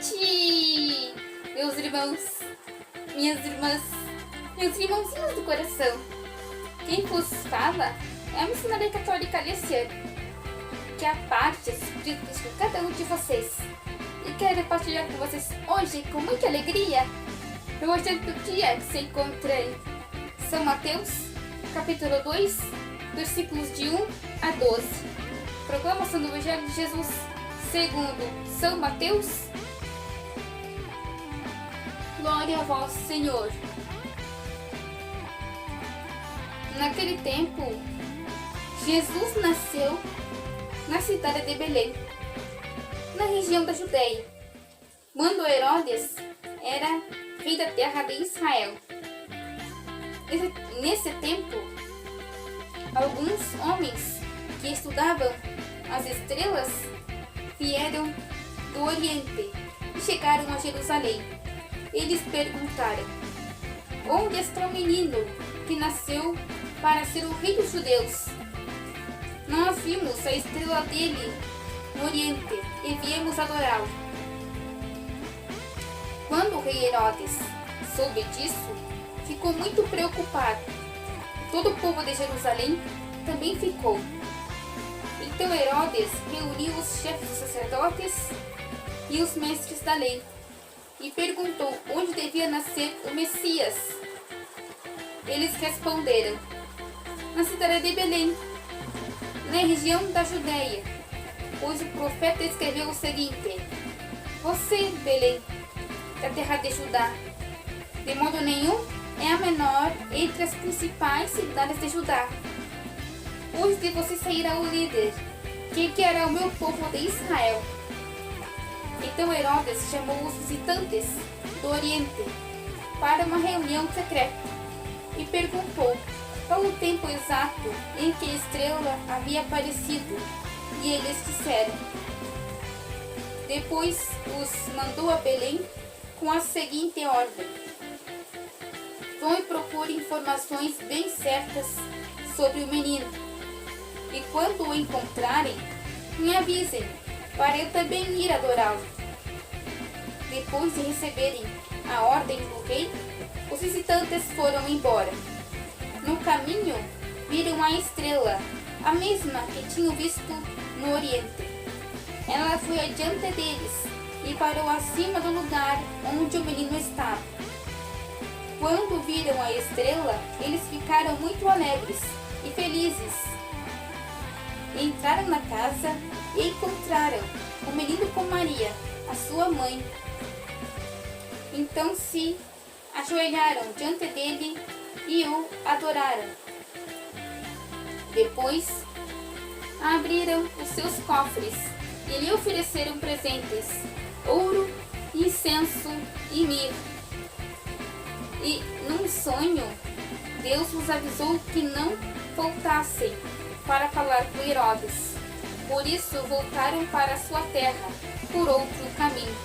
noite, meus irmãos, minhas irmãs, meus irmãozinhos do coração. Quem vos fala é a missionária católica Alessiane. Que a paz de Jesus Cristo esteja com cada um de vocês. E quero partilhar com vocês hoje, com muita alegria, o evangelho do dia que se encontra em São Mateus, capítulo 2, versículos de 1 a 12. Proclamação do evangelho de Jesus segundo São Mateus. Glória a vós, Senhor. Naquele tempo, Jesus nasceu na cidade de Belém, na região da Judéia, quando Herodes era rei da terra de Israel. Nesse tempo, alguns homens que estudavam as estrelas vieram do Oriente e chegaram a Jerusalém. Eles perguntaram: onde está o menino que nasceu para ser o rei dos judeus? Nós vimos a estrela dele no Oriente e viemos adorá-lo. Quando o rei Herodes soube disso, ficou muito preocupado. Todo o povo de Jerusalém também ficou. Então Herodes reuniu os chefes dos sacerdotes e os mestres da lei e perguntou onde devia nascer o Messias. Eles responderam: na cidade de Belém, na região da Judéia, pois o profeta escreveu o seguinte: você, Belém, da terra de Judá, de modo nenhum é a menor entre as principais cidades de Judá. Pois de você sairá o líder, que guiará o meu povo de Israel. Então Herodes chamou os visitantes do Oriente para uma reunião secreta e perguntou qual o tempo exato em que a estrela havia aparecido, e eles disseram. Depois os mandou a Belém com a seguinte ordem: vão e procurem informações bem certas sobre o menino, e quando o encontrarem, me avisem, para eu também ir adorá-lo. Depois de receberem a ordem do rei, os visitantes foram embora. No caminho, viram a estrela, a mesma que tinham visto no Oriente. Ela foi adiante deles e parou acima do lugar onde o menino estava. Quando viram a estrela, eles ficaram muito alegres e felizes. Entraram na casa e encontraram o menino com Maria, a sua mãe. Então se ajoelharam diante dele e o adoraram. Depois abriram os seus cofres e lhe ofereceram presentes: ouro, incenso e mirra. E num sonho, Deus os avisou que não voltassem para falar com Herodes. Por isso voltaram para a sua terra por outro caminho.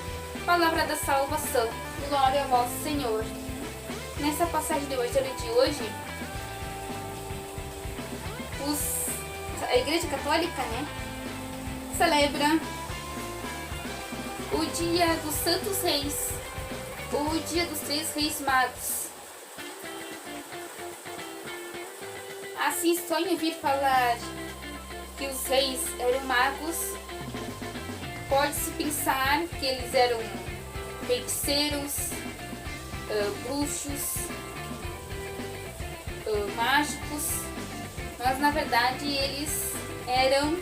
Palavra da salvação. Glória a vós, Senhor. Nessa passagem do evangelho de hoje, a Igreja Católica, celebra o dia dos Santos Reis, o dia dos Três Reis Magos. Assim, só em ouvir falar que os reis eram magos, pode-se pensar que eles eram feiticeiros, bruxos, mágicos, mas na verdade eles eram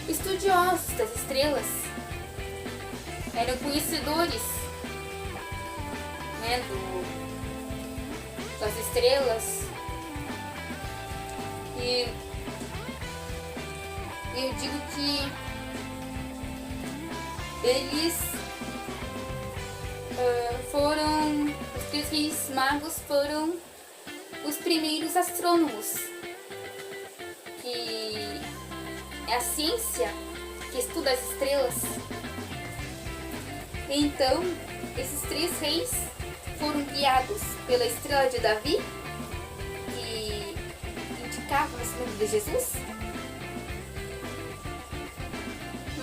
estudiosos das estrelas, eram conhecedores das estrelas. E eu digo que eles os três reis magos foram os primeiros astrônomos, que é a ciência que estuda as estrelas. Então, esses três reis foram guiados pela estrela de Davi, que indicava o nascimento de Jesus.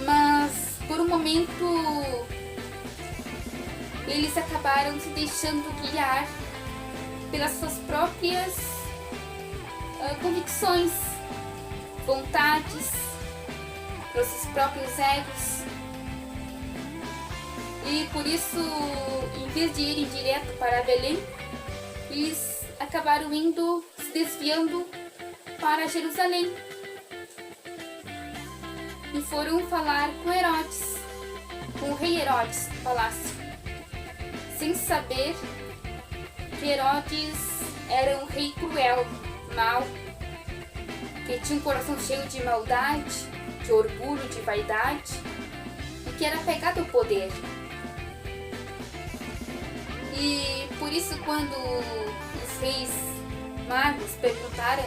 Mas por um momento eles acabaram se deixando guiar pelas suas próprias convicções, vontades, pelos seus próprios egos. E por isso, em vez de irem direto para Belém, eles acabaram indo, se desviando para Jerusalém. E foram falar com Herodes, com o rei Herodes no palácio, sem saber que Herodes era um rei cruel, mau, que tinha um coração cheio de maldade, de orgulho, de vaidade, e que era apegado ao poder. E por isso, quando os reis magos perguntaram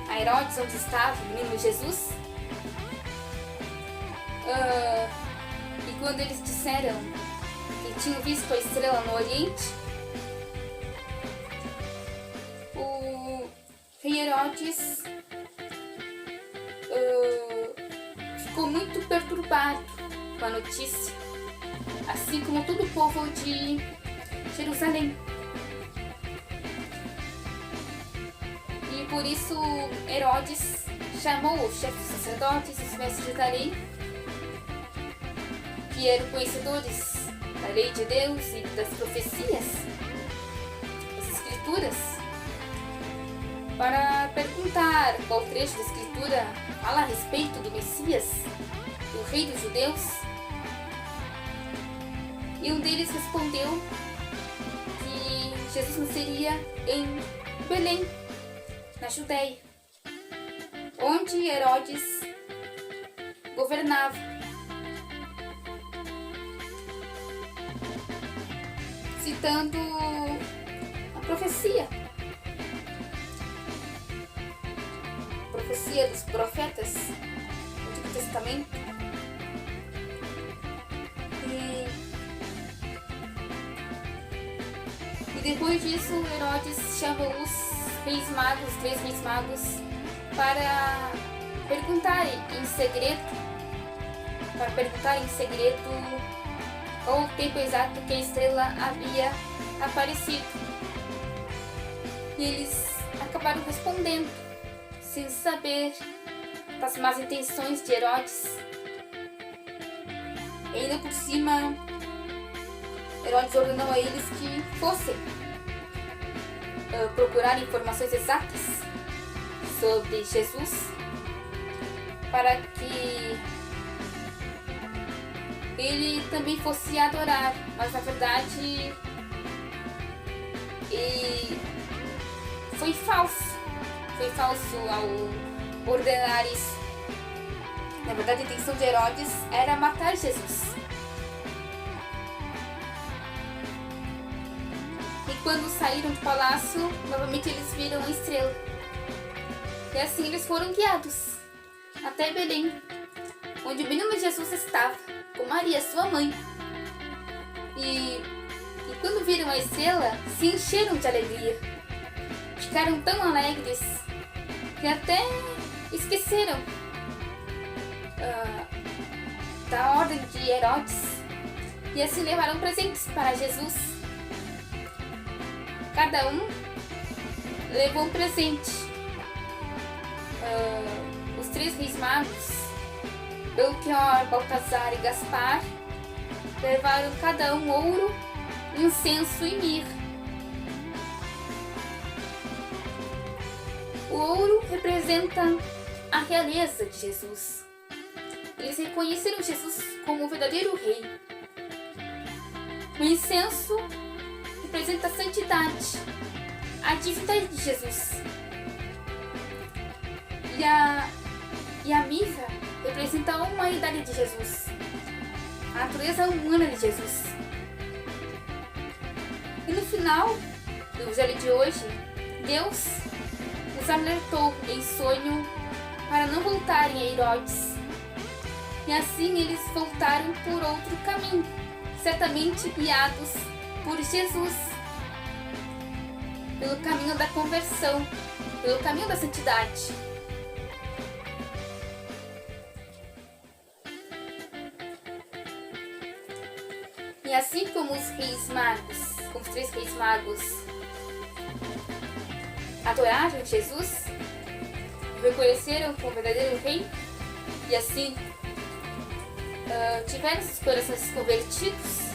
a Herodes onde estava o menino Jesus, e quando eles disseram que tinham visto a estrela no Oriente, o rei Herodes ficou muito perturbado com a notícia, assim como todo o povo de Jerusalém. E por isso Herodes chamou os chefes dos sacerdotes e os mestres da lei, que eram conhecedores da lei de Deus e das profecias, das escrituras, para perguntar qual trecho da escritura fala a respeito do Messias, do rei dos judeus. E um deles respondeu que Jesus nasceria em Belém, na Judéia, onde Herodes governava. Citando a profecia dos profetas do Antigo Testamento. E depois disso, Herodes chamou os três reis magos, para perguntar em segredo qual o tempo exato que a estrela havia aparecido. E eles acabaram respondendo, sem saber das más intenções de Herodes. E ainda por cima, Herodes ordenou a eles que fossem procurar informações exatas sobre Jesus, para que ele também fosse adorar, mas na verdade foi falso ao ordenar isso. Na verdade, a intenção de Herodes era matar Jesus. E quando saíram do palácio, novamente eles viram a estrela. E assim eles foram guiados até Belém, onde o menino Jesus estava, com Maria, sua mãe. E quando viram a estrela, se encheram de alegria. Ficaram tão alegres que até esqueceram da ordem de Herodes, e assim levaram presentes para Jesus. Cada um levou um presente. Os três reis magos, Belchior, Baltazar e Gaspar, levaram cada um ouro, incenso e mirra. O ouro representa a realeza de Jesus. Eles reconheceram Jesus como o verdadeiro rei. O incenso representa a santidade, a divindade de Jesus. E a mirra representa a humanidade de Jesus, a natureza humana de Jesus. E no final do evangelho de hoje, Deus nos alertou em sonho para não voltarem a Herodes. E assim eles voltaram por outro caminho, certamente guiados por Jesus, pelo caminho da conversão, pelo caminho da santidade. E assim como os reis magos, como os 3 reis magos, adoraram Jesus, reconheceram como verdadeiro rei, e assim tiveram seus corações convertidos,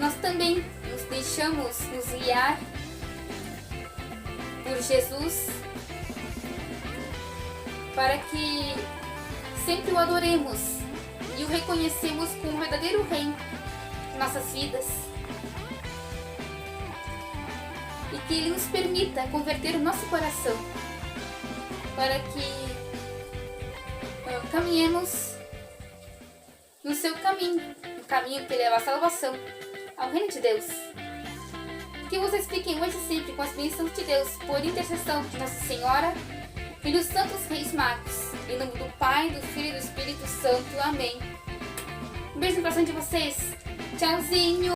nós também nos deixamos nos guiar por Jesus para que sempre o adoremos e o reconhecemos como verdadeiro rei em nossas vidas, e que Ele nos permita converter o nosso coração para que caminhemos no seu caminho, no caminho que leva à salvação, ao reino de Deus. Que vocês fiquem hoje e sempre com as bênçãos de Deus, por intercessão de Nossa Senhora e dos santos reis magos. Em nome do Pai, do Filho e do Espírito Santo. Amém. Um beijo no coração de vocês. Tchauzinho.